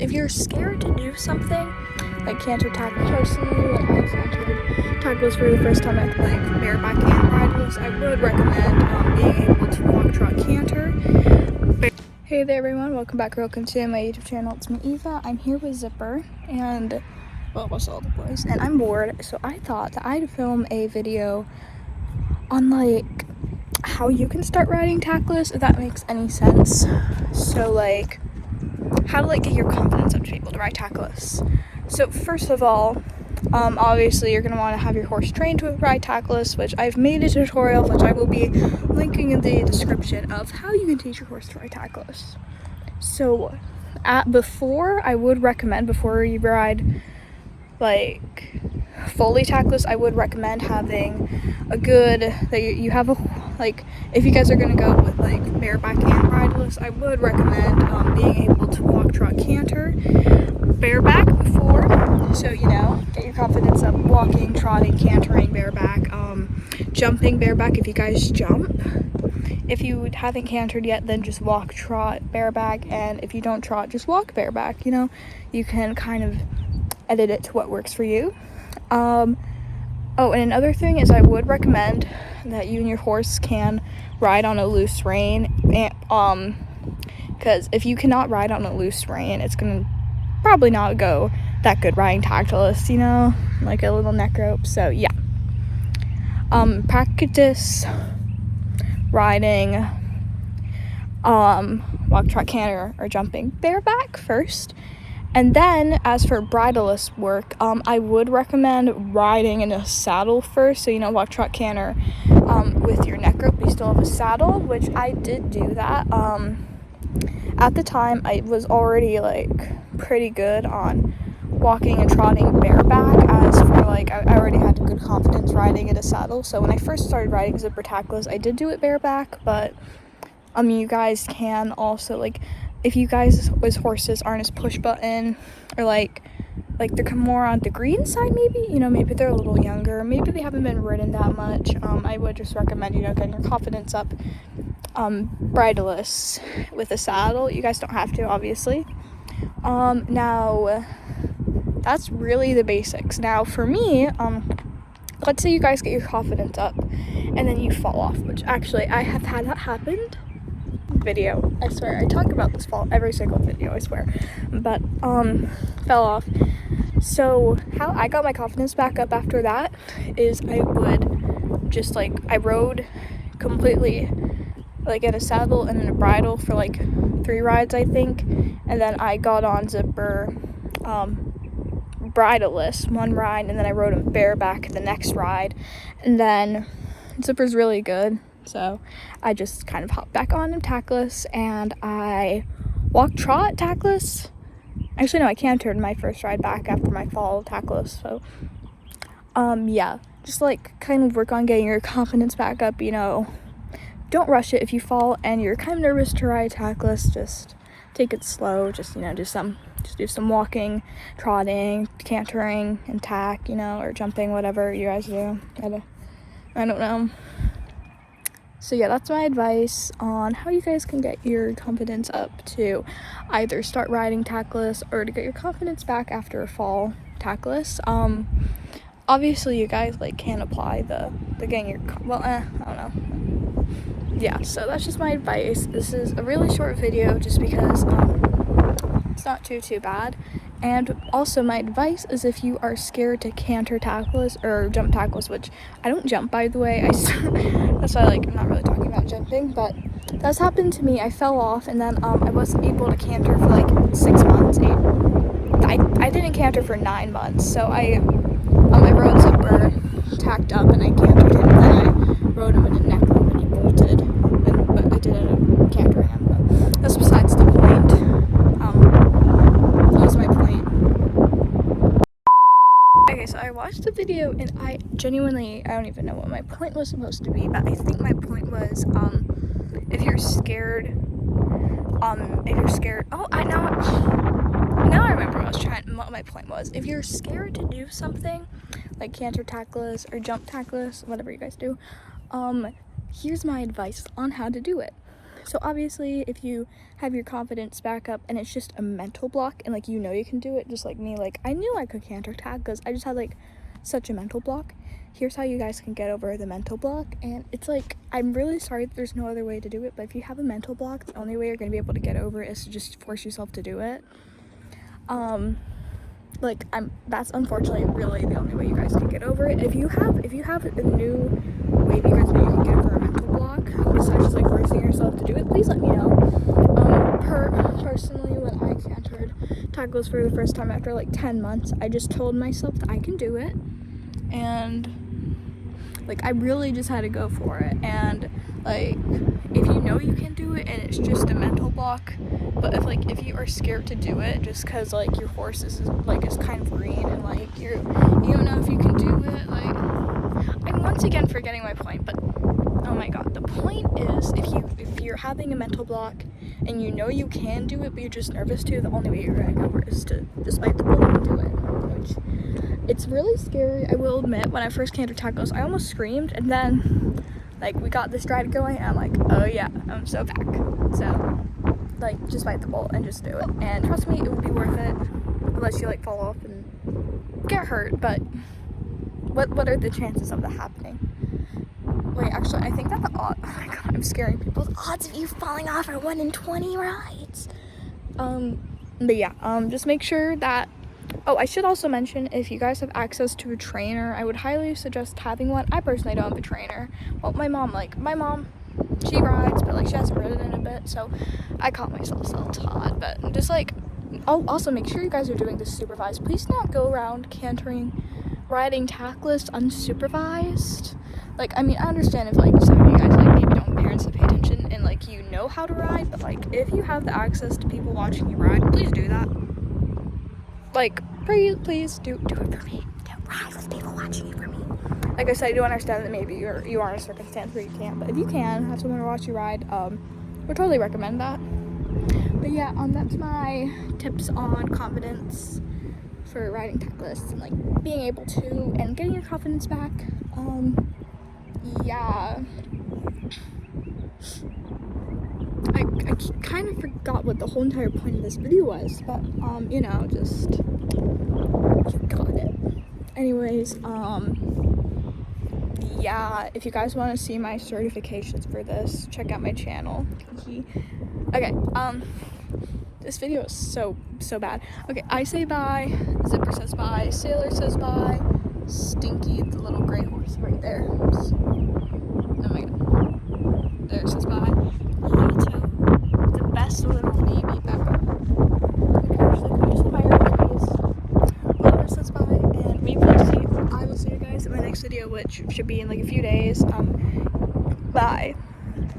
If you're scared to do something, like canter tackle, personally, when I cantered tackless for the first time at like bareback and bridleless, I would recommend being able to walk, trot, canter. Hey there everyone, welcome back to my YouTube channel. It's me, Eva. I'm here with Zipper and, well, what's all the boys, and I'm bored, so I thought that I'd film a video on like how you can start riding tackless, if that makes any sense. So like how to like get your confidence up to be able to ride tackless. So first of all, obviously you're going to want to have your horse trained to ride tackless, which I've made a tutorial which I will be linking in the description of how you can teach your horse to ride tackless. So I would recommend before you ride like fully tackless, I would recommend having a good, you have a, like if you guys are going to go with like bareback and bridleless, I would recommend being able to walk, trot, canter bareback before, so you know, get your confidence up walking, trotting, cantering bareback, jumping bareback if you guys jump. If you haven't cantered yet, then just walk, trot bareback, and if you don't trot, just walk bareback. You know, you can kind of edit it to what works for you. Oh, and another thing is I would recommend that you and your horse can ride on a loose rein, and because if you cannot ride on a loose rein, it's gonna probably not go that good riding tackless, you know, like a little neck rope. So yeah, practice riding walk, trot, canter, or jumping bareback first. And then, as for bridleless work, I would recommend riding in a saddle first. So, you know, walk, trot, canter with your neck rope. You still have a saddle, which I did do that. At the time, I was already, like, pretty good on walking and trotting bareback. As for, like, I already had good confidence riding in a saddle. So, when I first started riding zipper tackless, I did do it bareback. But, you guys can also, like, if you guys with horses aren't as push button, or like they're more on the green side, maybe, you know, maybe they're a little younger, maybe they haven't been ridden that much, I would just recommend, you know, getting your confidence up bridleless with a saddle. You guys don't have to, obviously. Now that's really the basics. Now for me, let's say you guys get your confidence up and then you fall off, which actually I have had that happen. Video, I swear, I talk about this fall every single video, I swear, but fell off. So how I got my confidence back up after that is I would just like, I rode completely like in a saddle and in a bridle for like 3 rides, I think, and then I got on zipper bridleless 1 ride, and then I rode him bareback the next ride, and then zipper's really good. So I just kind of hopped back on him tackless, and I walk, trot tackless. Actually, no, I cantered my first ride back after my fall tackless. So, yeah, just like kind of work on getting your confidence back up, you know. Don't rush it. If you fall and you're kind of nervous to ride tackless, just take it slow. Just, you know, do some walking, trotting, cantering, and tack, you know, or jumping, whatever you guys do. I don't know. So yeah, that's my advice on how you guys can get your confidence up to either start riding tackless or to get your confidence back after a fall tackless. Obviously you guys like can apply the getting your, well, I don't know. Yeah, so that's just my advice. This is a really short video just because it's not too bad. And also my advice is if you are scared to canter tackless or jump tackless, which I don't jump, by the way, that's why like I'm not really talking about jumping, but that's happened to me. I fell off, and then I wasn't able to canter for like 6 months. I didn't canter for 9 months, so I rode zipper tacked up and I cantered him, and then I rode him in a neck rope and he bolted, but I did end up cantering him. But that's besides the point. That was my point. Okay, so I watched the video and I don't even know what my point was supposed to be, but I think my point was, if you're scared, oh, now I remember what my point was. If you're scared to do something, like canter tackless or jump tackless, whatever you guys do, here's my advice on how to do it. So obviously if you have your confidence back up and it's just a mental block and like you know you can do it, just like me, like I knew I could canter tack because I just had like such a mental block. Here's how you guys can get over the mental block. And it's like, I'm really sorry that there's no other way to do it, but if you have a mental block, the only way you're going to be able to get over it is to just force yourself to do it. That's unfortunately really the only way you guys can get over it. If you have a new way that you guys know you can get over a mental block besides just like forcing yourself to do it, please let me know. Personally, when I cantered Tackless for the first time after like 10 months, I just told myself that I can do it, and like I really just had to go for it. And like, if you know you can do it and it's just a mental block, but if you are scared to do it just because like your horse is kind of green and like you don't know if you can do it, like I'm once again forgetting my point, but oh my god, the point is if you're having a mental block and you know you can do it but you're just nervous to, the only way you're gonna go over is to just bite the bullet and do it, which it's really scary. I will admit, when I first cantered Tackless, I almost screamed, and then like we got this stride going and I'm like, oh yeah, I'm so back. So like just bite the bullet and just do it, and trust me, it will be worth it, unless you like fall off and get hurt. But what are the chances of that happening? Wait, actually, I think that the odds, oh my god, I'm scaring people. The odds of you falling off are 1 in 20, right? But yeah, just make sure that, oh, I should also mention, if you guys have access to a trainer, I would highly suggest having one. I personally don't have a trainer. Well, my mom, she rides, but like she hasn't ridden in a bit, so I caught myself self-taught. But just like, also make sure you guys are doing this supervised. Please do not go around cantering, riding Tackless unsupervised. Like, I mean, I understand if like some of you guys like maybe don't parents that pay attention and like you know how to ride, but like if you have the access to people watching you ride, please do that. Like, please do it for me. Don't ride with people watching you for me. Like I said, I do understand that maybe you are in a circumstance where you can't, but if you can have someone to watch you ride, would totally recommend that. But yeah, that's my tips on confidence for riding Tackless and like being able to and getting your confidence back. Yeah. I kind of forgot what the whole entire point of this video was, but just you got it. Anyways, yeah, if you guys want to see my certifications for this, check out my channel. Okay, this video is so bad. Okay, I say bye, Zipper says bye, Sailor says bye, Stinky, the little gray horse right there. Oh my god. There says bye. Luna, the best little baby ever. Luna says bye, and I will see you guys in my next video, which should be in like a few days. Bye.